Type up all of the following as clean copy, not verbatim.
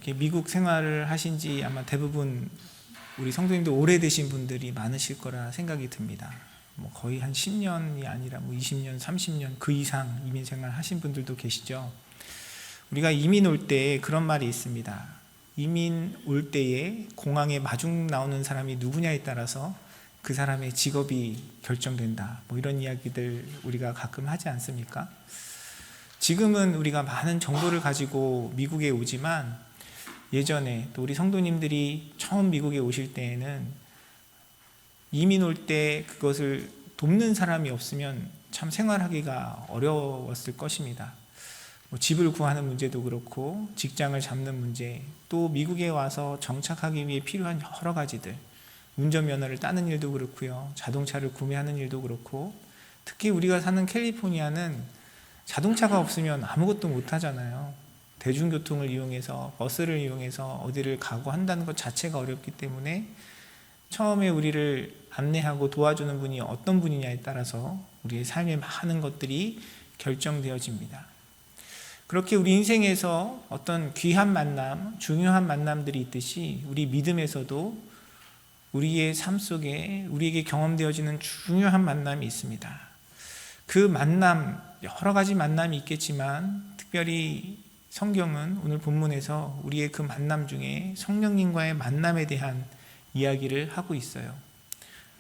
이렇게 미국 생활을 하신 지 아마 대부분 우리 성도님들 오래되신 분들이 많으실 거라 생각이 듭니다. 뭐 거의 한 10년이 아니라 뭐 20년, 30년 그 이상 이민 생활 하신 분들도 계시죠. 우리가 이민 올 때 그런 말이 있습니다. 이민 올 때에 공항에 마중 나오는 사람이 누구냐에 따라서 그 사람의 직업이 결정된다. 뭐 이런 이야기들 우리가 가끔 하지 않습니까? 지금은 우리가 많은 정보를 가지고 미국에 오지만 예전에 또 우리 성도님들이 처음 미국에 오실 때에는 이민 올 때 그것을 돕는 사람이 없으면 참 생활하기가 어려웠을 것입니다. 뭐 집을 구하는 문제도 그렇고 직장을 잡는 문제, 또 미국에 와서 정착하기 위해 필요한 여러 가지들, 운전면허를 따는 일도 그렇고요, 자동차를 구매하는 일도 그렇고, 특히 우리가 사는 캘리포니아는 자동차가 없으면 아무것도 못 하잖아요. 대중교통을 이용해서, 버스를 이용해서 어디를 가고 한다는 것 자체가 어렵기 때문에 처음에 우리를 안내하고 도와주는 분이 어떤 분이냐에 따라서 우리의 삶의 많은 것들이 결정되어집니다. 그렇게 우리 인생에서 어떤 귀한 만남, 중요한 만남들이 있듯이 우리 믿음에서도 우리의 삶 속에 우리에게 경험되어지는 중요한 만남이 있습니다. 그 만남, 여러 가지 만남이 있겠지만 특별히 성경은 오늘 본문에서 우리의 그 만남 중에 성령님과의 만남에 대한 이야기를 하고 있어요.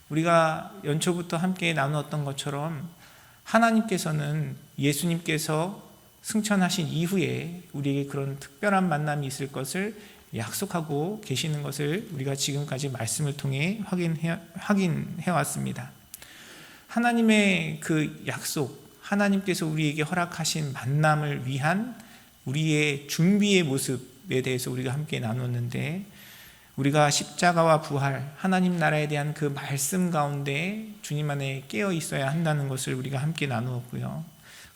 우리가 연초부터 함께 나누었던 것처럼 하나님께서는 예수님께서 승천하신 이후에 우리에게 그런 특별한 만남이 있을 것을 약속하고 계시는 것을 우리가 지금까지 말씀을 통해 확인해 왔습니다. 하나님의 그 약속, 하나님께서 우리에게 허락하신 만남을 위한 우리의 준비의 모습에 대해서 우리가 함께 나눴는데, 우리가 십자가와 부활, 하나님 나라에 대한 그 말씀 가운데 주님 안에 깨어 있어야 한다는 것을 우리가 함께 나누었고요.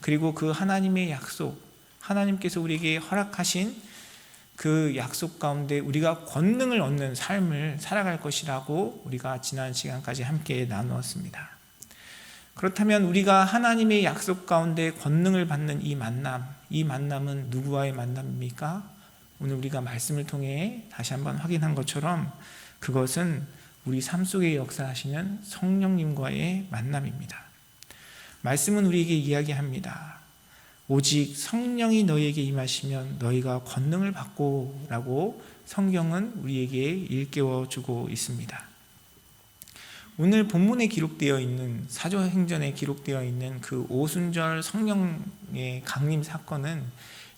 그리고 그 하나님의 약속, 하나님께서 우리에게 허락하신 그 약속 가운데 우리가 권능을 얻는 삶을 살아갈 것이라고 우리가 지난 시간까지 함께 나누었습니다. 그렇다면 우리가 하나님의 약속 가운데 권능을 받는 이 만남은 누구와의 만남입니까? 오늘 우리가 말씀을 통해 다시 한번 확인한 것처럼 그것은 우리 삶 속에 역사하시는 성령님과의 만남입니다. 말씀은 우리에게 이야기합니다. 오직 성령이 너희에게 임하시면 너희가 권능을 받고 라고 성경은 우리에게 일깨워주고 있습니다. 오늘 본문에 기록되어 있는, 사도행전에 기록되어 있는 그 오순절 성령의 강림 사건은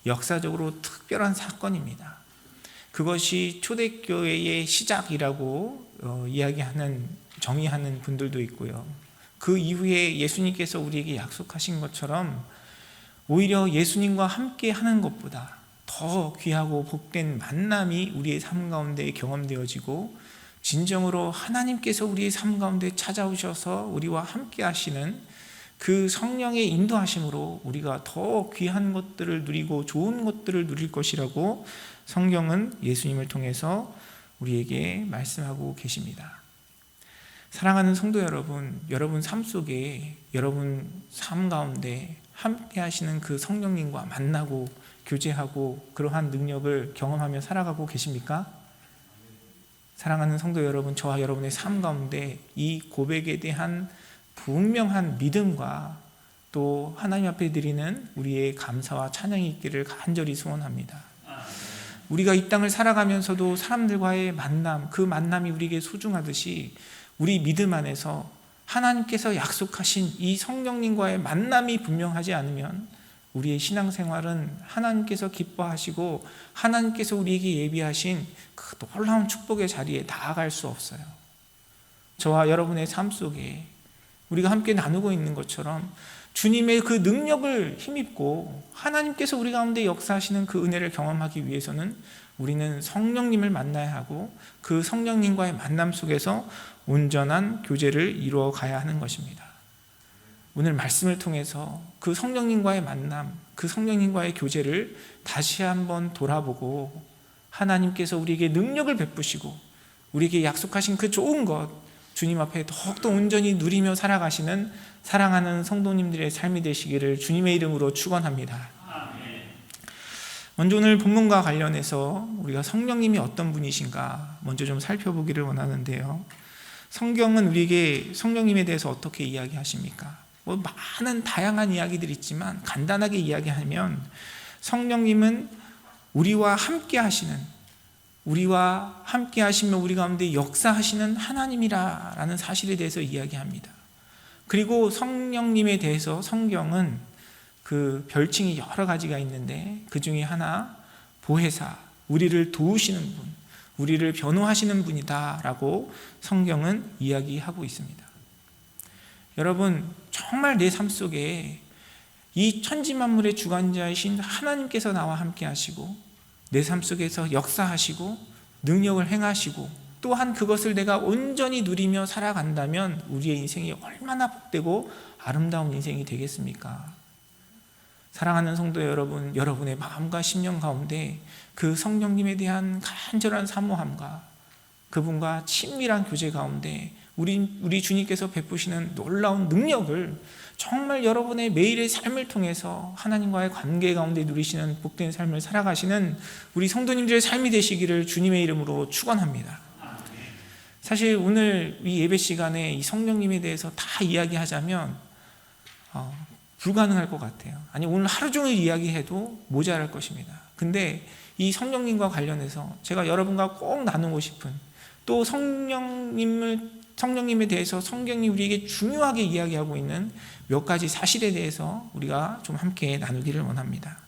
역사적으로 특별한 사건입니다. 그것이 초대교회의 시작이라고 정의하는 분들도 있고요. 그 이후에 예수님께서 우리에게 약속하신 것처럼 오히려 예수님과 함께 하는 것보다 더 귀하고 복된 만남이 우리의 삶 가운데 경험되어지고, 진정으로 하나님께서 우리의 삶 가운데 찾아오셔서 우리와 함께 하시는 그 성령의 인도하심으로 우리가 더 귀한 것들을 누리고 좋은 것들을 누릴 것이라고 성경은 예수님을 통해서 우리에게 말씀하고 계십니다. 사랑하는 성도 여러분, 여러분 삶 속에, 여러분 삶 가운데 함께 하시는 그 성령님과 만나고 교제하고 그러한 능력을 경험하며 살아가고 계십니까? 사랑하는 성도 여러분, 저와 여러분의 삶 가운데 이 고백에 대한 분명한 믿음과 또 하나님 앞에 드리는 우리의 감사와 찬양이 있기를 간절히 소원합니다. 우리가 이 땅을 살아가면서도 사람들과의 만남, 그 만남이 우리에게 소중하듯이 우리 믿음 안에서 하나님께서 약속하신 이 성령님과의 만남이 분명하지 않으면 우리의 신앙생활은 하나님께서 기뻐하시고 하나님께서 우리에게 예비하신 그 놀라운 축복의 자리에 나아갈 수 없어요. 저와 여러분의 삶 속에 우리가 함께 나누고 있는 것처럼 주님의 그 능력을 힘입고 하나님께서 우리 가운데 역사하시는 그 은혜를 경험하기 위해서는 우리는 성령님을 만나야 하고 그 성령님과의 만남 속에서 온전한 교제를 이루어 가야 하는 것입니다. 오늘 말씀을 통해서 그 성령님과의 만남, 그 성령님과의 교제를 다시 한번 돌아보고 하나님께서 우리에게 능력을 베푸시고 우리에게 약속하신 그 좋은 것, 주님 앞에 더욱더 온전히 누리며 살아가시는 사랑하는 성도님들의 삶이 되시기를 주님의 이름으로 축원합니다. 먼저 오늘 본문과 관련해서 우리가 성령님이 어떤 분이신가 먼저 좀 살펴보기를 원하는데요. 성경은 우리에게 성령님에 대해서 어떻게 이야기하십니까? 많은 다양한 이야기들이 있지만 간단하게 이야기하면 성령님은 우리와 함께 하시는, 우리와 함께 하시며 우리 가운데 역사하시는 하나님이라는 사실에 대해서 이야기합니다. 그리고 성령님에 대해서 성경은 그 별칭이 여러 가지가 있는데 그 중에 하나, 보혜사, 우리를 도우시는 분, 우리를 변호하시는 분이다라고 성경은 이야기하고 있습니다. 여러분, 정말 내 삶 속에 이 천지만물의 주관자이신 하나님께서 나와 함께 하시고 내 삶 속에서 역사하시고 능력을 행하시고 또한 그것을 내가 온전히 누리며 살아간다면 우리의 인생이 얼마나 복되고 아름다운 인생이 되겠습니까? 사랑하는 성도 여러분, 여러분의 마음과 심령 가운데 그 성령님에 대한 간절한 사모함과 그분과 친밀한 교제 가운데 우리 주님께서 베푸시는 놀라운 능력을 정말 여러분의 매일의 삶을 통해서 하나님과의 관계 가운데 누리시는 복된 삶을 살아가시는 우리 성도님들의 삶이 되시기를 주님의 이름으로 축원합니다. 사실 오늘 이 예배 시간에 이 성령님에 대해서 다 이야기하자면 불가능할 것 같아요. 아니, 오늘 하루 종일 이야기해도 모자랄 것입니다. 근데 이 성령님과 관련해서 제가 여러분과 꼭 나누고 싶은, 또 성령님에 대해서 성경이 우리에게 중요하게 이야기하고 있는 몇 가지 사실에 대해서 우리가 좀 함께 나누기를 원합니다.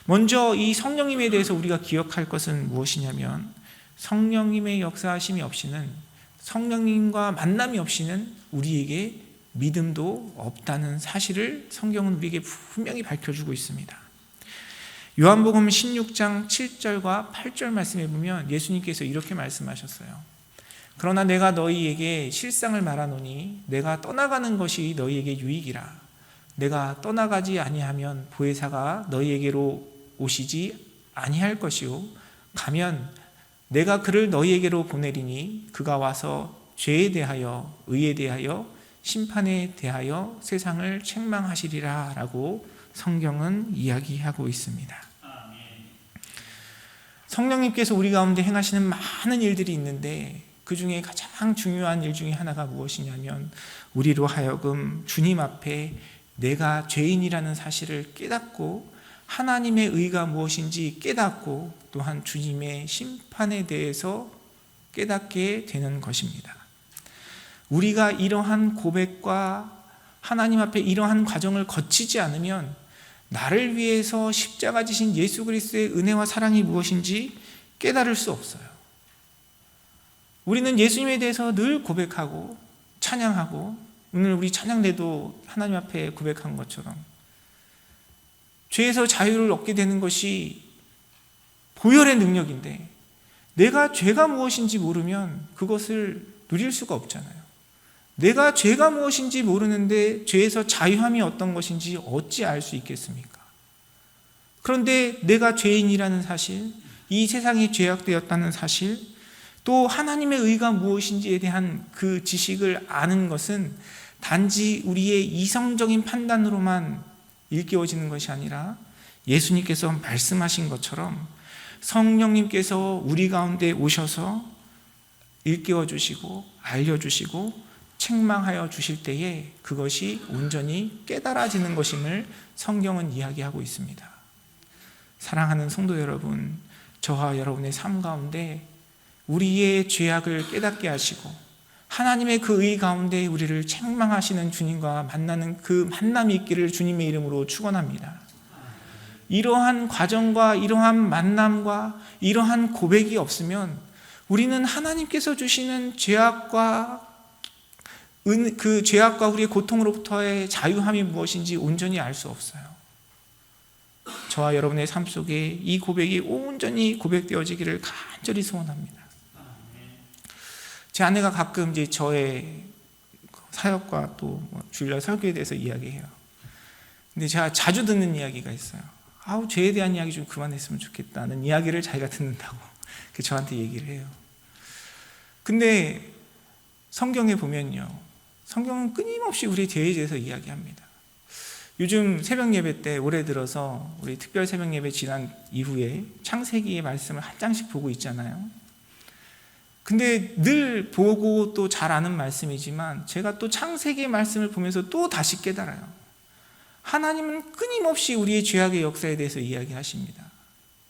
먼저 이 성령님에 대해서 우리가 기억할 것은 무엇이냐면, 성령님의 역사하심이 없이는, 성령님과 만남이 없이는 우리에게 믿음도 없다는 사실을 성경은 우리에게 분명히 밝혀주고 있습니다. 요한복음 16장 7절과 8절 말씀에 보면 예수님께서 이렇게 말씀하셨어요. 그러나 내가 너희에게 실상을 말하노니 내가 떠나가는 것이 너희에게 유익이라. 내가 떠나가지 아니하면 보혜사가 너희에게로 오시지 아니할 것이요, 가면 내가 그를 너희에게로 보내리니 그가 와서 죄에 대하여, 의에 대하여, 심판에 대하여 세상을 책망하시리라 라고 성경은 이야기하고 있습니다. 성령님께서 우리 가운데 행하시는 많은 일들이 있는데 그 중에 가장 중요한 일 중에 하나가 무엇이냐면, 우리로 하여금 주님 앞에 내가 죄인이라는 사실을 깨닫고 하나님의 의가 무엇인지 깨닫고 또한 주님의 심판에 대해서 깨닫게 되는 것입니다. 우리가 이러한 고백과 하나님 앞에 이러한 과정을 거치지 않으면 나를 위해서 십자가 지신 예수 그리스도의 은혜와 사랑이 무엇인지 깨달을 수 없어요. 우리는 예수님에 대해서 늘 고백하고 찬양하고, 오늘 우리 찬양대도 하나님 앞에 고백한 것처럼 죄에서 자유를 얻게 되는 것이 보혈의 능력인데, 내가 죄가 무엇인지 모르면 그것을 누릴 수가 없잖아요. 내가 죄가 무엇인지 모르는데 죄에서 자유함이 어떤 것인지 어찌 알 수 있겠습니까? 그런데 내가 죄인이라는 사실, 이 세상이 죄악되었다는 사실, 또 하나님의 의가 무엇인지에 대한 그 지식을 아는 것은 단지 우리의 이성적인 판단으로만 일깨워지는 것이 아니라 예수님께서 말씀하신 것처럼 성령님께서 우리 가운데 오셔서 일깨워 주시고 알려주시고 책망하여 주실 때에 그것이 온전히 깨달아지는 것임을 성경은 이야기하고 있습니다. 사랑하는 성도 여러분, 저와 여러분의 삶 가운데 우리의 죄악을 깨닫게 하시고 하나님의 그 의 가운데 우리를 책망하시는 주님과 만나는 그 만남이 있기를 주님의 이름으로 축원합니다. 이러한 과정과 이러한 만남과 이러한 고백이 없으면 우리는 하나님께서 주시는 죄악과 그 죄악과 우리의 고통으로부터의 자유함이 무엇인지 온전히 알 수 없어요. 저와 여러분의 삶 속에 이 고백이 온전히 고백되어지기를 간절히 소원합니다. 제 아내가 가끔 이제 저의 사역과 또 주일날 설교에 대해서 이야기해요. 근데 제가 자주 듣는 이야기가 있어요. 죄에 대한 이야기 좀 그만했으면 좋겠다는 이야기를 자기가 듣는다고 저한테 얘기를 해요. 근데 성경에 보면요, 성경은 끊임없이 우리의 죄에 대해서 이야기합니다. 요즘 새벽 예배 때 올해 들어서 우리 특별 새벽 예배 지난 이후에 창세기의 말씀을 한 장씩 보고 있잖아요. 근데 늘 보고 또 잘 아는 말씀이지만 제가 또 창세기의 말씀을 보면서 또 다시 깨달아요. 하나님은 끊임없이 우리의 죄악의 역사에 대해서 이야기하십니다.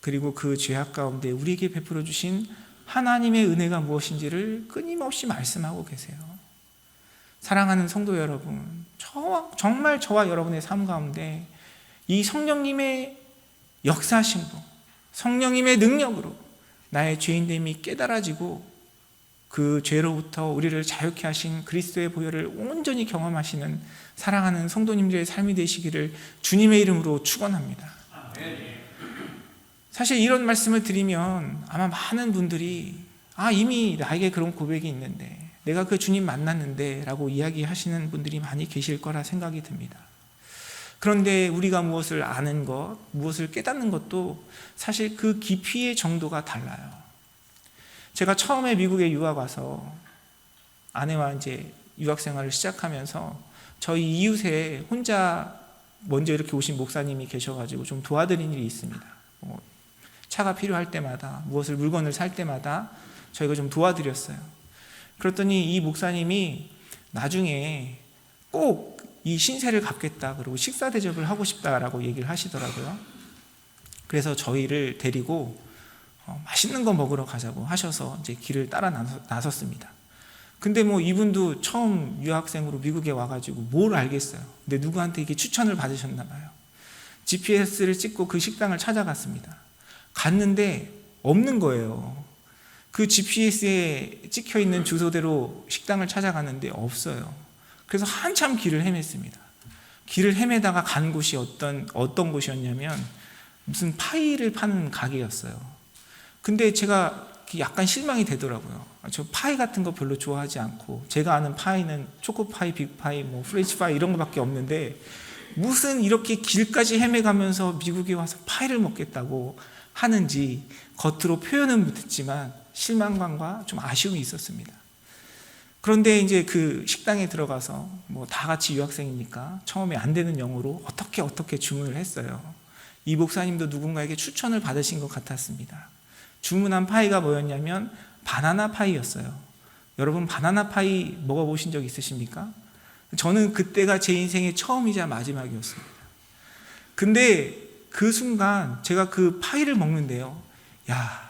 그리고 그 죄악 가운데 우리에게 베풀어 주신 하나님의 은혜가 무엇인지를 끊임없이 말씀하고 계세요. 사랑하는 성도 여러분, 정말 저와 여러분의 삶 가운데 이 성령님의 역사하심으로, 성령님의 능력으로 나의 죄인됨이 깨달아지고 그 죄로부터 우리를 자유케 하신 그리스도의 보혈을 온전히 경험하시는 사랑하는 성도님들의 삶이 되시기를 주님의 이름으로 축원합니다. 사실 이런 말씀을 드리면 아마 많은 분들이 이미 나에게 그런 고백이 있는데, 내가 그 주님 만났는데 라고 이야기하시는 분들이 많이 계실 거라 생각이 듭니다. 그런데 우리가 무엇을 아는 것, 무엇을 깨닫는 것도 사실 그 깊이의 정도가 달라요. 제가 처음에 미국에 유학 와서 아내와 이제 유학 생활을 시작하면서 저희 이웃에 혼자 먼저 이렇게 오신 목사님이 계셔가지고 좀 도와드린 일이 있습니다. 차가 필요할 때마다, 무엇을 물건을 살 때마다 저희가 좀 도와드렸어요. 그랬더니 이 목사님이 나중에 꼭 이 신세를 갚겠다, 그리고 식사 대접을 하고 싶다라고 얘기를 하시더라고요. 그래서 저희를 데리고 맛있는 거 먹으러 가자고 하셔서 이제 길을 따라 나섰습니다. 근데 이분도 처음 유학생으로 미국에 와가지고 뭘 알겠어요. 근데 누구한테 이게 추천을 받으셨나 봐요. GPS를 찍고 그 식당을 찾아갔습니다. 갔는데 없는 거예요. 그 GPS에 찍혀 있는 주소대로 식당을 찾아갔는데 없어요. 그래서 한참 길을 헤맸습니다. 길을 헤매다가 간 곳이 어떤 곳이었냐면 무슨 파이를 파는 가게였어요. 근데 제가 약간 실망이 되더라고요. 저 파이 같은 거 별로 좋아하지 않고, 제가 아는 파이는 초코파이, 빅파이, 프렌치파이 이런 거밖에 없는데 무슨 이렇게 길까지 헤매가면서 미국에 와서 파이를 먹겠다고 하는지 겉으로 표현은 못했지만 실망감과 좀 아쉬움이 있었습니다. 그런데 이제 그 식당에 들어가서 다 같이 유학생이니까 처음에 안 되는 영어로 어떻게 주문을 했어요. 이 목사님도 누군가에게 추천을 받으신 것 같았습니다. 주문한 파이가 뭐였냐면 바나나 파이였어요. 여러분 바나나 파이 먹어보신 적 있으십니까? 저는 그때가 제 인생의 처음이자 마지막이었습니다. 근데 그 순간 제가 그 파이를 먹는데요,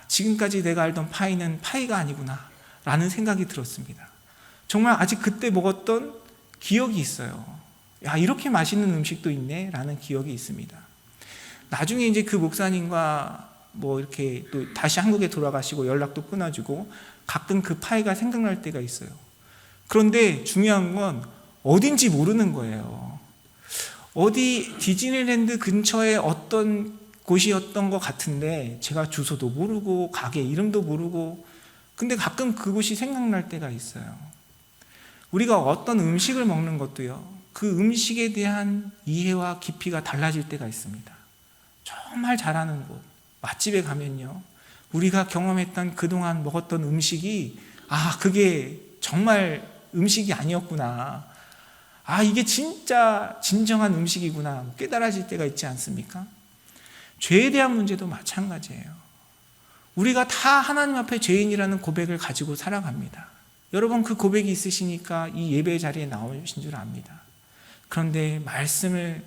지금까지 내가 알던 파이는 파이가 아니구나 라는 생각이 들었습니다. 정말 아직 그때 먹었던 기억이 있어요. 이렇게 맛있는 음식도 있네 라는 기억이 있습니다. 나중에 이제 그 목사님과 이렇게 또 다시 한국에 돌아가시고 연락도 끊어지고 가끔 그 파이가 생각날 때가 있어요. 그런데 중요한 건 어딘지 모르는 거예요. 어디 디즈니랜드 근처에 어떤 곳이었던 것 같은데 제가 주소도 모르고 가게 이름도 모르고, 근데 가끔 그곳이 생각날 때가 있어요. 우리가 어떤 음식을 먹는 것도요, 그 음식에 대한 이해와 깊이가 달라질 때가 있습니다. 정말 잘하는 곳, 맛집에 가면요, 우리가 경험했던 그동안 먹었던 음식이 그게 정말 음식이 아니었구나, 이게 진짜 진정한 음식이구나 깨달아질 때가 있지 않습니까? 죄에 대한 문제도 마찬가지예요. 우리가 다 하나님 앞에 죄인이라는 고백을 가지고 살아갑니다. 여러분 그 고백이 있으시니까 이 예배 자리에 나오신 줄 압니다. 그런데 말씀을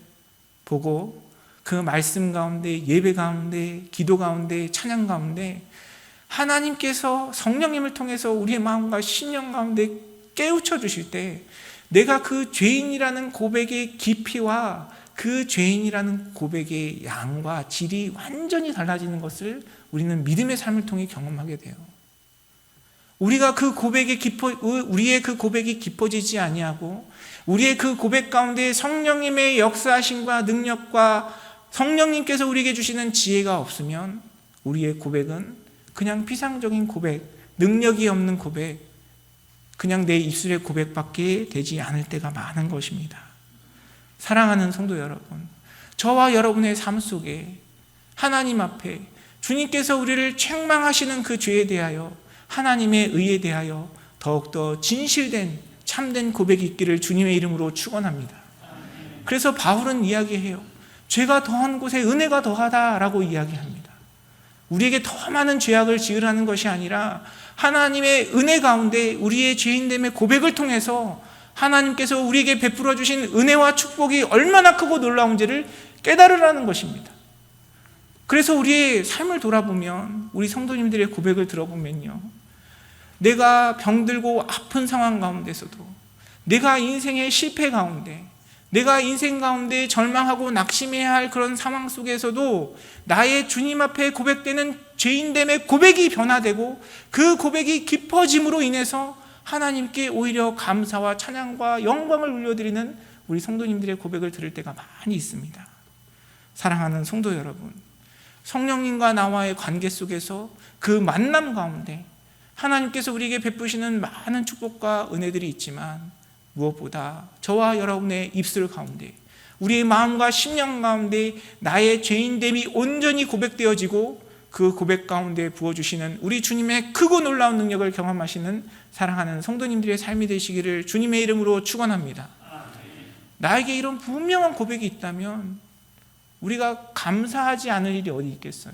보고 그 말씀 가운데, 예배 가운데, 기도 가운데, 찬양 가운데 하나님께서 성령님을 통해서 우리의 마음과 심령 가운데 깨우쳐 주실 때, 내가 그 죄인이라는 고백의 깊이와 그 죄인이라는 고백의 양과 질이 완전히 달라지는 것을 우리는 믿음의 삶을 통해 경험하게 돼요. 우리의 그 고백이 깊어지지 아니하고, 우리의 그 고백 가운데 성령님의 역사하심과 능력과 성령님께서 우리에게 주시는 지혜가 없으면 우리의 고백은 그냥 피상적인 고백, 능력이 없는 고백, 그냥 내 입술의 고백밖에 되지 않을 때가 많은 것입니다. 사랑하는 성도 여러분, 저와 여러분의 삶 속에 하나님 앞에 주님께서 우리를 책망하시는 그 죄에 대하여, 하나님의 의에 대하여 더욱더 진실된 참된 고백이 있기를 주님의 이름으로 축원합니다. 그래서 바울은 이야기해요. 죄가 더한 곳에 은혜가 더하다라고 이야기합니다. 우리에게 더 많은 죄악을 지으라는 것이 아니라 하나님의 은혜 가운데 우리의 죄인됨의 고백을 통해서 하나님께서 우리에게 베풀어 주신 은혜와 축복이 얼마나 크고 놀라운지를 깨달으라는 것입니다. 그래서 우리의 삶을 돌아보면, 우리 성도님들의 고백을 들어보면요, 내가 병들고 아픈 상황 가운데서도, 내가 인생의 실패 가운데, 내가 인생 가운데 절망하고 낙심해야 할 그런 상황 속에서도 나의 주님 앞에 고백되는 죄인됨의 고백이 변화되고 그 고백이 깊어짐으로 인해서 하나님께 오히려 감사와 찬양과 영광을 올려드리는 우리 성도님들의 고백을 들을 때가 많이 있습니다. 사랑하는 성도 여러분, 성령님과 나와의 관계 속에서 그 만남 가운데 하나님께서 우리에게 베푸시는 많은 축복과 은혜들이 있지만, 무엇보다 저와 여러분의 입술 가운데, 우리의 마음과 심령 가운데 나의 죄인됨이 온전히 고백되어지고 그 고백 가운데 부어주시는 우리 주님의 크고 놀라운 능력을 경험하시는 사랑하는 성도님들의 삶이 되시기를 주님의 이름으로 축원합니다. 나에게 이런 분명한 고백이 있다면 우리가 감사하지 않을 일이 어디 있겠어요?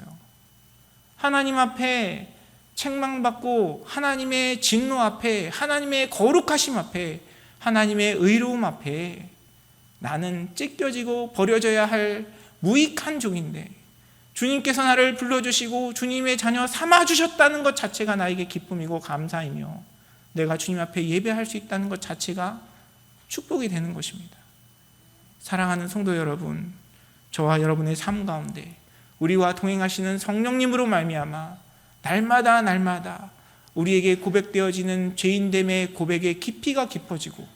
하나님 앞에 책망받고 하나님의 진노 앞에, 하나님의 거룩하심 앞에, 하나님의 의로움 앞에 나는 찢겨지고 버려져야 할 무익한 종인데 주님께서 나를 불러주시고 주님의 자녀 삼아주셨다는 것 자체가 나에게 기쁨이고 감사이며, 내가 주님 앞에 예배할 수 있다는 것 자체가 축복이 되는 것입니다. 사랑하는 성도 여러분, 저와 여러분의 삶 가운데 우리와 동행하시는 성령님으로 말미암아 날마다 우리에게 고백되어지는 죄인됨의 고백의 깊이가 깊어지고,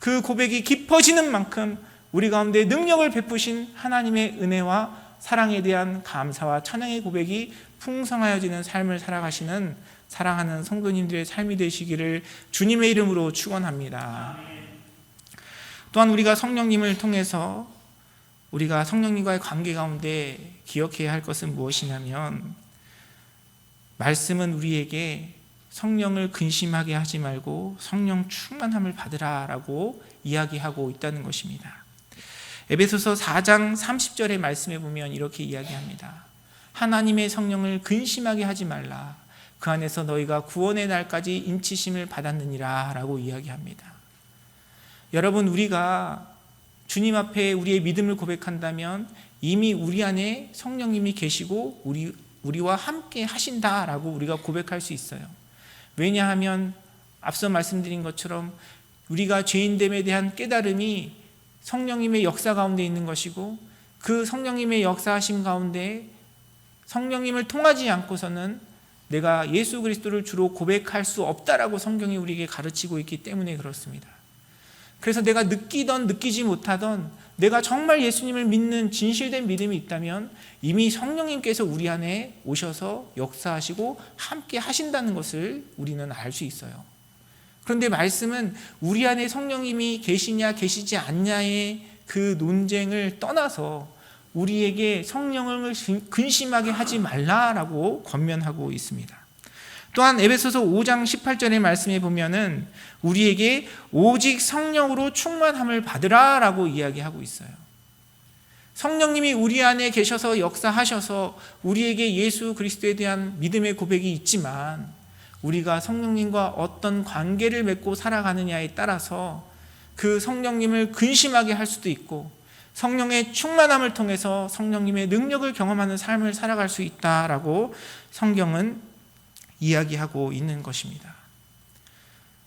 그 고백이 깊어지는 만큼 우리 가운데 능력을 베푸신 하나님의 은혜와 사랑에 대한 감사와 찬양의 고백이 풍성하여지는 삶을 살아가시는 사랑하는 성도님들의 삶이 되시기를 주님의 이름으로 축원합니다. 또한 우리가 성령님을 통해서 우리가 성령님과의 관계 가운데 기억해야 할 것은 무엇이냐면, 말씀은 우리에게 성령을 근심하게 하지 말고 성령 충만함을 받으라라고 이야기하고 있다는 것입니다. 에베소서 4장 30절의 말씀에 보면 이렇게 이야기합니다. 하나님의 성령을 근심하게 하지 말라. 그 안에서 너희가 구원의 날까지 인치심을 받았느니라 라고 이야기합니다. 여러분, 우리가 주님 앞에 우리의 믿음을 고백한다면 이미 우리 안에 성령님이 계시고 우리와 함께 하신다라고 우리가 고백할 수 있어요. 왜냐하면 앞서 말씀드린 것처럼 우리가 죄인됨에 대한 깨달음이 성령님의 역사 가운데 있는 것이고, 그 성령님의 역사하심 가운데 성령님을 통하지 않고서는 내가 예수 그리스도를 주로 고백할 수 없다라고 성경이 우리에게 가르치고 있기 때문에 그렇습니다. 그래서 내가 느끼던 느끼지 못하던 내가 정말 예수님을 믿는 진실된 믿음이 있다면 이미 성령님께서 우리 안에 오셔서 역사하시고 함께 하신다는 것을 우리는 알 수 있어요. 그런데 말씀은 우리 안에 성령님이 계시냐 계시지 않냐의 그 논쟁을 떠나서 우리에게 성령을 근심하게 하지 말라라고 권면하고 있습니다. 또한 에베소서 5장 18절의 말씀에 보면은 우리에게 오직 성령으로 충만함을 받으라라고 이야기하고 있어요. 성령님이 우리 안에 계셔서 역사하셔서 우리에게 예수 그리스도에 대한 믿음의 고백이 있지만, 우리가 성령님과 어떤 관계를 맺고 살아가느냐에 따라서 그 성령님을 근심하게 할 수도 있고, 성령의 충만함을 통해서 성령님의 능력을 경험하는 삶을 살아갈 수 있다라고 성경은 이야기하고 있는 것입니다.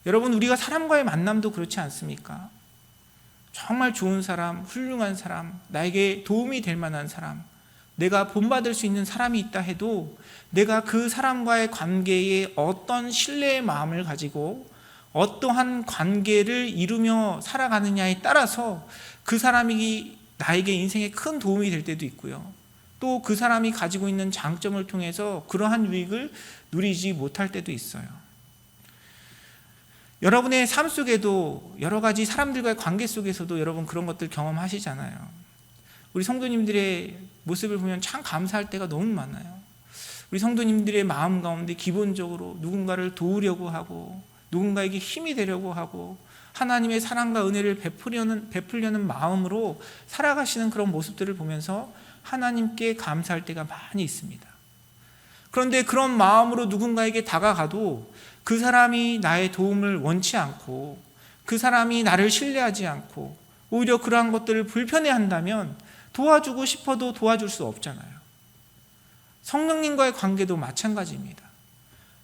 여러분, 우리가 사람과의 만남도 그렇지 않습니까? 정말 좋은 사람, 훌륭한 사람, 나에게 도움이 될 만한 사람, 내가 본받을 수 있는 사람이 있다 해도 내가 그 사람과의 관계에 어떤 신뢰의 마음을 가지고 어떠한 관계를 이루며 살아가느냐에 따라서 그 사람이 나에게 인생에 큰 도움이 될 때도 있고요. 또 그 사람이 가지고 있는 장점을 통해서 그러한 유익을 누리지 못할 때도 있어요. 여러분의 삶 속에도 여러 가지 사람들과의 관계 속에서도 여러분 그런 것들 경험하시잖아요. 우리 성도님들의 모습을 보면 참 감사할 때가 너무 많아요. 우리 성도님들의 마음 가운데 기본적으로 누군가를 도우려고 하고 누군가에게 힘이 되려고 하고 하나님의 사랑과 은혜를 베풀려는 마음으로 살아가시는 그런 모습들을 보면서 하나님께 감사할 때가 많이 있습니다. 그런데 그런 마음으로 누군가에게 다가가도 그 사람이 나의 도움을 원치 않고 그 사람이 나를 신뢰하지 않고 오히려 그러한 것들을 불편해한다면 도와주고 싶어도 도와줄 수 없잖아요. 성령님과의 관계도 마찬가지입니다.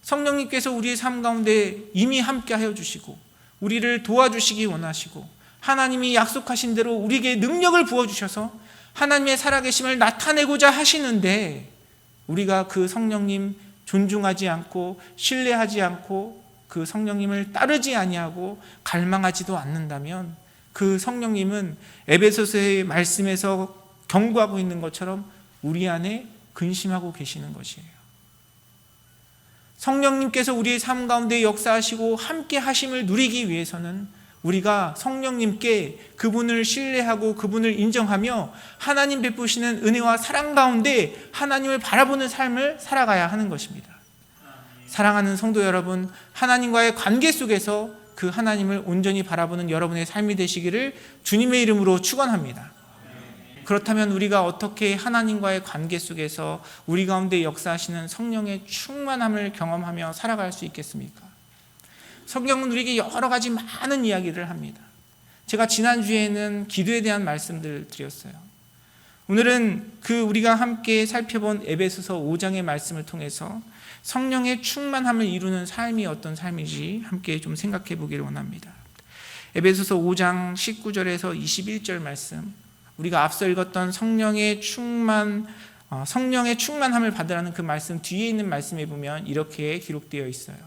성령님께서 우리의 삶 가운데 이미 함께 하여 주시고 우리를 도와주시기 원하시고 하나님이 약속하신 대로 우리에게 능력을 부어주셔서 하나님의 살아계심을 나타내고자 하시는데 우리가 그 성령님 존중하지 않고 신뢰하지 않고 그 성령님을 따르지 아니하고 갈망하지도 않는다면 그 성령님은 에베소서의 말씀에서 경고하고 있는 것처럼 우리 안에 근심하고 계시는 것이에요. 성령님께서 우리의 삶 가운데 역사하시고 함께 하심을 누리기 위해서는 우리가 성령님께 그분을 신뢰하고 그분을 인정하며 하나님 베푸시는 은혜와 사랑 가운데 하나님을 바라보는 삶을 살아가야 하는 것입니다. 사랑하는 성도 여러분, 하나님과의 관계 속에서 그 하나님을 온전히 바라보는 여러분의 삶이 되시기를 주님의 이름으로 축원합니다. 그렇다면 우리가 어떻게 하나님과의 관계 속에서 우리 가운데 역사하시는 성령의 충만함을 경험하며 살아갈 수 있겠습니까? 성경은 우리에게 여러 가지 많은 이야기를 합니다. 제가 지난주에는 기도에 대한 말씀들을 드렸어요. 오늘은 우리가 함께 살펴본 에베소서 5장의 말씀을 통해서 성령의 충만함을 이루는 삶이 어떤 삶인지 함께 좀 생각해 보기를 원합니다. 에베소서 5장 19절에서 21절 말씀, 우리가 앞서 읽었던 성령의 충만함을 받으라는 그 말씀 뒤에 있는 말씀에 보면 이렇게 기록되어 있어요.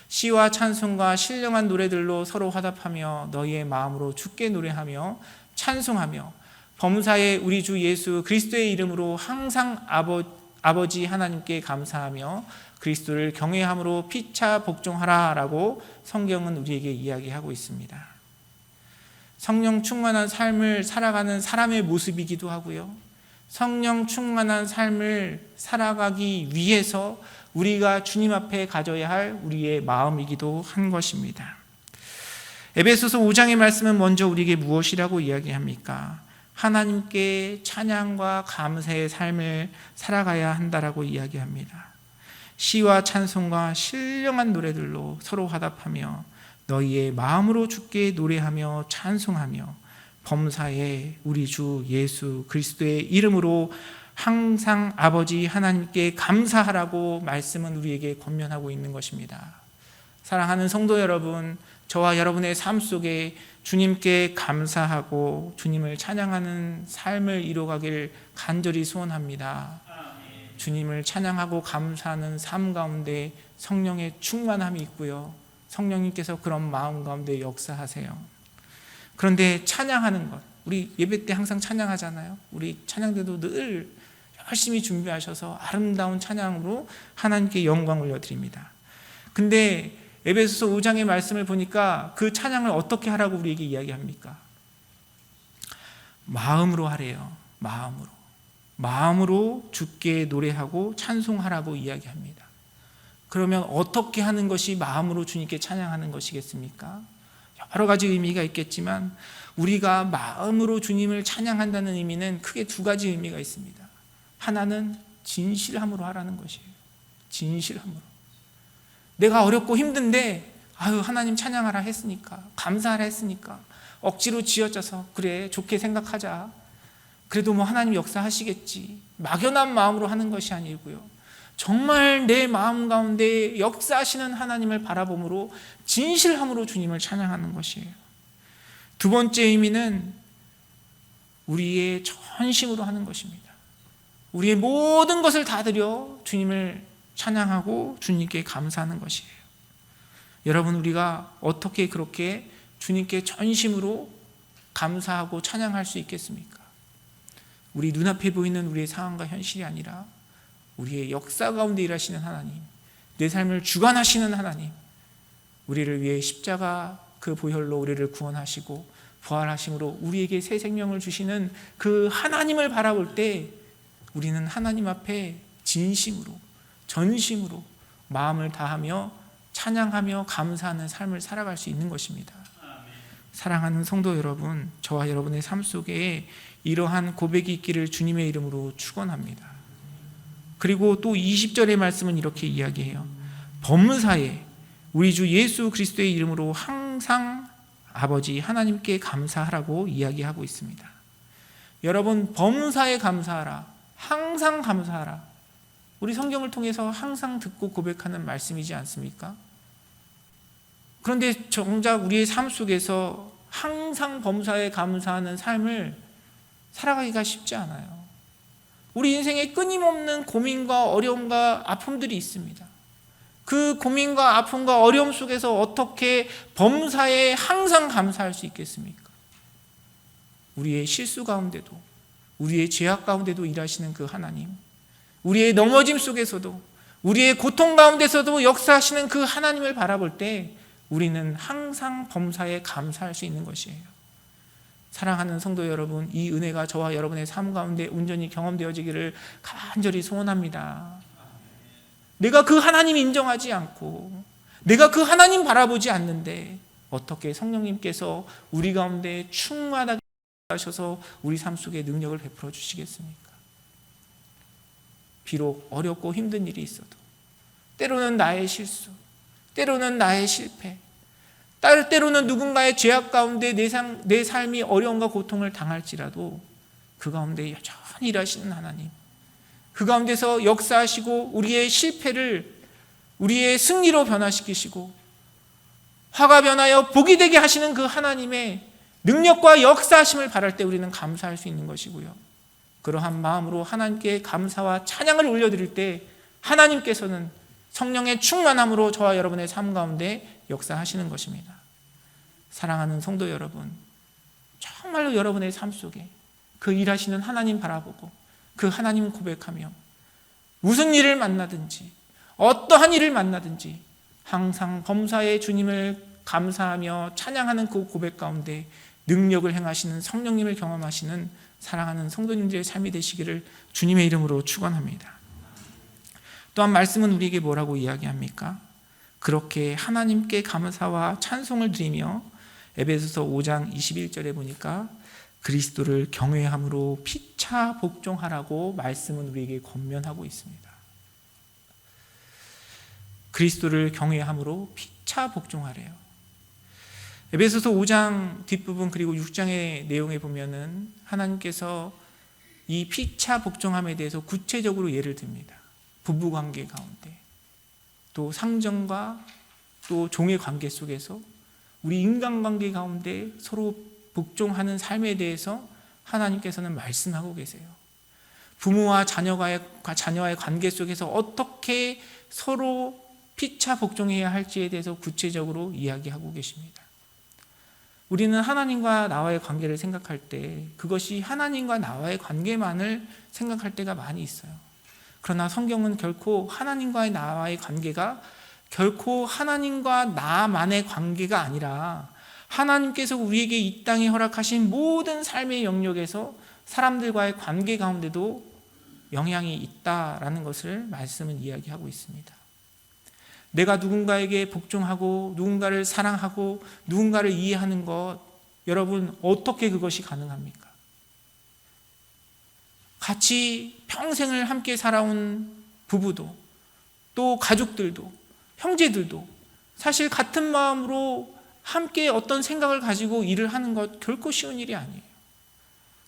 시와 찬송과 신령한 노래들로 서로 화답하며 너희의 마음으로 주께 노래하며 찬송하며 범사에 우리 주 예수 그리스도의 이름으로 항상 아버지 하나님께 감사하며 그리스도를 경외함으로 피차 복종하라 라고 성경은 우리에게 이야기하고 있습니다. 성령 충만한 삶을 살아가는 사람의 모습이기도 하고요, 성령 충만한 삶을 살아가기 위해서 우리가 주님 앞에 가져야 할 우리의 마음이기도 한 것입니다. 에베소서 5장의 말씀은 먼저 우리에게 무엇이라고 이야기합니까? 하나님께 찬양과 감사의 삶을 살아가야 한다라고 이야기합니다. 시와 찬송과 신령한 노래들로 서로 화답하며 너희의 마음으로 주께 노래하며 찬송하며 범사에 우리 주 예수 그리스도의 이름으로 항상 아버지 하나님께 감사하라고 말씀은 우리에게 권면하고 있는 것입니다. 사랑하는 성도 여러분, 저와 여러분의 삶 속에 주님께 감사하고 주님을 찬양하는 삶을 이루어가길 간절히 소원합니다. 주님을 찬양하고 감사하는 삶 가운데 성령의 충만함이 있고요, 성령님께서 그런 마음 가운데 역사하세요. 그런데 찬양하는 것, 우리 예배 때 항상 찬양하잖아요. 우리 찬양대도 늘 열심히 준비하셔서 아름다운 찬양으로 하나님께 영광 올려드립니다. 근데 에베소서 5장의 말씀을 보니까 그 찬양을 어떻게 하라고 우리에게 이야기합니까? 마음으로 하래요. 마음으로 주께 노래하고 찬송하라고 이야기합니다. 그러면 어떻게 하는 것이 마음으로 주님께 찬양하는 것이겠습니까? 여러 가지 의미가 있겠지만 우리가 마음으로 주님을 찬양한다는 의미는 크게 두 가지 의미가 있습니다. 하나는 진실함으로 하라는 것이에요. 진실함으로. 내가 어렵고 힘든데 하나님 찬양하라 했으니까, 감사하라 했으니까 억지로 쥐어짜서 그래 좋게 생각하자, 그래도 하나님 역사하시겠지, 막연한 마음으로 하는 것이 아니고요, 정말 내 마음 가운데 역사하시는 하나님을 바라봄으로 진실함으로 주님을 찬양하는 것이에요. 두 번째 의미는 우리의 전심으로 하는 것입니다. 우리의 모든 것을 다 드려 주님을 찬양하고 주님께 감사하는 것이에요. 여러분, 우리가 어떻게 그렇게 주님께 전심으로 감사하고 찬양할 수 있겠습니까? 우리 눈앞에 보이는 우리의 상황과 현실이 아니라 우리의 역사 가운데 일하시는 하나님, 내 삶을 주관하시는 하나님, 우리를 위해 십자가 그 보혈로 우리를 구원하시고 부활하심으로 우리에게 새 생명을 주시는 그 하나님을 바라볼 때 우리는 하나님 앞에 진심으로, 전심으로 마음을 다하며 찬양하며 감사하는 삶을 살아갈 수 있는 것입니다. 사랑하는 성도 여러분, 저와 여러분의 삶 속에 이러한 고백이 있기를 주님의 이름으로 축원합니다. 그리고 또 20절의 말씀은 이렇게 이야기해요. 범사에 우리 주 예수 그리스도의 이름으로 항상 아버지 하나님께 감사하라고 이야기하고 있습니다. 여러분, 범사에 감사하라, 항상 감사하라. 우리 성경을 통해서 항상 듣고 고백하는 말씀이지 않습니까? 그런데 정작 우리의 삶 속에서 항상 범사에 감사하는 삶을 살아가기가 쉽지 않아요. 우리 인생에 끊임없는 고민과 어려움과 아픔들이 있습니다. 그 고민과 아픔과 어려움 속에서 어떻게 범사에 항상 감사할 수 있겠습니까? 우리의 실수 가운데도, 우리의 죄악 가운데도 일하시는 그 하나님, 우리의 넘어짐 속에서도, 우리의 고통 가운데서도 역사하시는 그 하나님을 바라볼 때 우리는 항상 범사에 감사할 수 있는 것이에요. 사랑하는 성도 여러분, 이 은혜가 저와 여러분의 삶 가운데 온전히 경험되어지기를 간절히 소원합니다. 내가 그 하나님 인정하지 않고 내가 그 하나님 바라보지 않는데 어떻게 성령님께서 우리 가운데 충만하게 하셔서 우리 삶 속에 능력을 베풀어 주시겠습니까? 비록 어렵고 힘든 일이 있어도, 때로는 나의 실수, 때로는 나의 실패, 때로는 누군가의 죄악 가운데 내 삶이 어려움과 고통을 당할지라도 그 가운데 여전히 일하시는 하나님, 그 가운데서 역사하시고 우리의 실패를 우리의 승리로 변화시키시고 화가 변하여 복이 되게 하시는 그 하나님의 능력과 역사하심을 바랄 때 우리는 감사할 수 있는 것이고요. 그러한 마음으로 하나님께 감사와 찬양을 올려드릴 때 하나님께서는 성령의 충만함으로 저와 여러분의 삶 가운데 역사하시는 것입니다. 사랑하는 성도 여러분, 정말로 여러분의 삶 속에 그 일하시는 하나님 바라보고 그 하나님 고백하며 무슨 일을 만나든지 어떠한 일을 만나든지 항상 범사에 주님을 감사하며 찬양하는 그 고백 가운데 능력을 행하시는 성령님을 경험하시는 사랑하는 성도님들의 삶이 되시기를 주님의 이름으로 축원합니다. 또한 말씀은 우리에게 뭐라고 이야기합니까? 그렇게 하나님께 감사와 찬송을 드리며 에베소서 5장 21절에 보니까 그리스도를 경외함으로 피차 복종하라고 말씀은 우리에게 권면하고 있습니다. 그리스도를 경외함으로 피차 복종하래요. 에베소서 5장 뒷부분 그리고 6장의 내용에 보면은 하나님께서 이 피차 복종함에 대해서 구체적으로 예를 듭니다. 부부관계 가운데, 또 상정과 또 종의 관계 속에서 우리 인간관계 가운데 서로 복종하는 삶에 대해서 하나님께서는 말씀하고 계세요. 부모와 자녀와의 관계 속에서 어떻게 서로 피차 복종해야 할지에 대해서 구체적으로 이야기하고 계십니다. 우리는 하나님과 나와의 관계를 생각할 때 그것이 하나님과 나와의 관계만을 생각할 때가 많이 있어요. 그러나 성경은 결코 하나님과의 나와의 관계가 결코 하나님과 나만의 관계가 아니라 하나님께서 우리에게 이 땅에 허락하신 모든 삶의 영역에서 사람들과의 관계 가운데도 영향이 있다라는 것을 말씀은 이야기하고 있습니다. 내가 누군가에게 복종하고 누군가를 사랑하고 누군가를 이해하는 것, 여러분 어떻게 그것이 가능합니까? 같이 평생을 함께 살아온 부부도 또 가족들도 형제들도 사실 같은 마음으로 함께 어떤 생각을 가지고 일을 하는 것 결코 쉬운 일이 아니에요.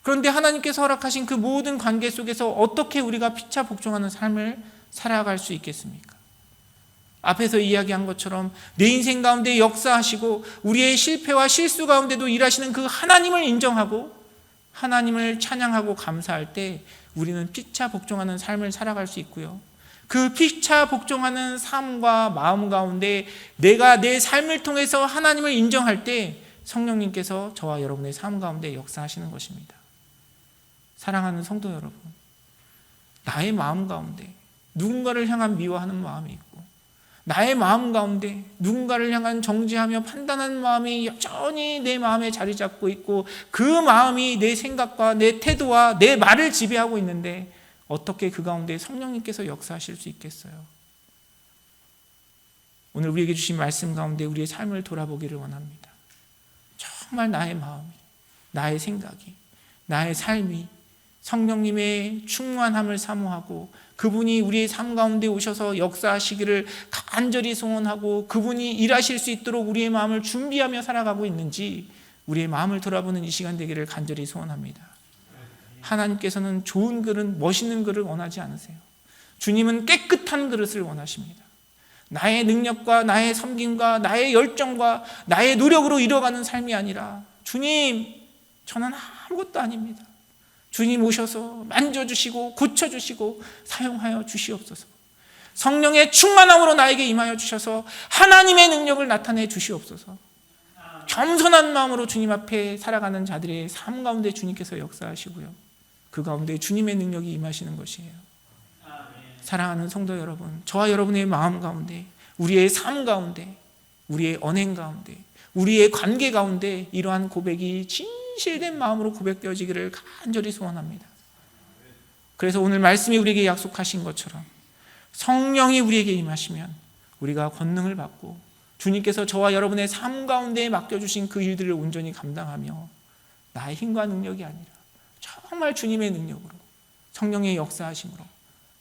그런데 하나님께서 허락하신 그 모든 관계 속에서 어떻게 우리가 피차 복종하는 삶을 살아갈 수 있겠습니까? 앞에서 이야기한 것처럼 내 인생 가운데 역사하시고 우리의 실패와 실수 가운데도 일하시는 그 하나님을 인정하고 하나님을 찬양하고 감사할 때 우리는 피차 복종하는 삶을 살아갈 수 있고요. 그 피차 복종하는 삶과 마음 가운데 내가 내 삶을 통해서 하나님을 인정할 때 성령님께서 저와 여러분의 삶 가운데 역사하시는 것입니다. 사랑하는 성도 여러분, 나의 마음 가운데 누군가를 향한 미워하는 마음이 있고 나의 마음 가운데 누군가를 향한 정죄하며 판단하는 마음이 여전히 내 마음에 자리 잡고 있고 그 마음이 내 생각과 내 태도와 내 말을 지배하고 있는데 어떻게 그 가운데 성령님께서 역사하실 수 있겠어요? 오늘 우리에게 주신 말씀 가운데 우리의 삶을 돌아보기를 원합니다. 정말 나의 마음이, 나의 생각이, 나의 삶이 성령님의 충만함을 사모하고 그분이 우리의 삶 가운데 오셔서 역사하시기를 간절히 소원하고 그분이 일하실 수 있도록 우리의 마음을 준비하며 살아가고 있는지 우리의 마음을 돌아보는 이 시간 되기를 간절히 소원합니다. 하나님께서는 좋은 그릇, 멋있는 그릇을 원하지 않으세요. 주님은 깨끗한 그릇을 원하십니다. 나의 능력과 나의 섬김과 나의 열정과 나의 노력으로 이뤄가는 삶이 아니라 주님, 저는 아무것도 아닙니다. 주님 오셔서 만져주시고 고쳐주시고 사용하여 주시옵소서. 성령의 충만함으로 나에게 임하여 주셔서 하나님의 능력을 나타내 주시옵소서. 겸손한 마음으로 주님 앞에 살아가는 자들의 삶 가운데 주님께서 역사하시고요, 그 가운데 주님의 능력이 임하시는 것이에요. 사랑하는 성도 여러분, 저와 여러분의 마음 가운데, 우리의 삶 가운데, 우리의 언행 가운데, 우리의 관계 가운데 이러한 고백이 진실된 마음으로 고백되어지기를 간절히 소원합니다. 그래서 오늘 말씀이 우리에게 약속하신 것처럼 성령이 우리에게 임하시면 우리가 권능을 받고 주님께서 저와 여러분의 삶 가운데 맡겨주신 그 일들을 온전히 감당하며 나의 힘과 능력이 아니라 정말 주님의 능력으로, 성령의 역사하심으로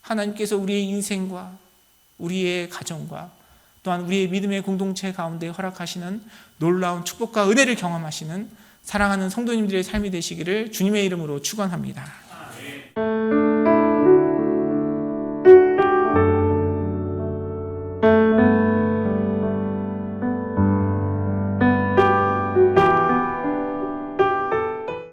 하나님께서 우리의 인생과 우리의 가정과 또한 우리의 믿음의 공동체 가운데 허락하시는 놀라운 축복과 은혜를 경험하시는 사랑하는 성도님들의 삶이 되시기를 주님의 이름으로 축원합니다.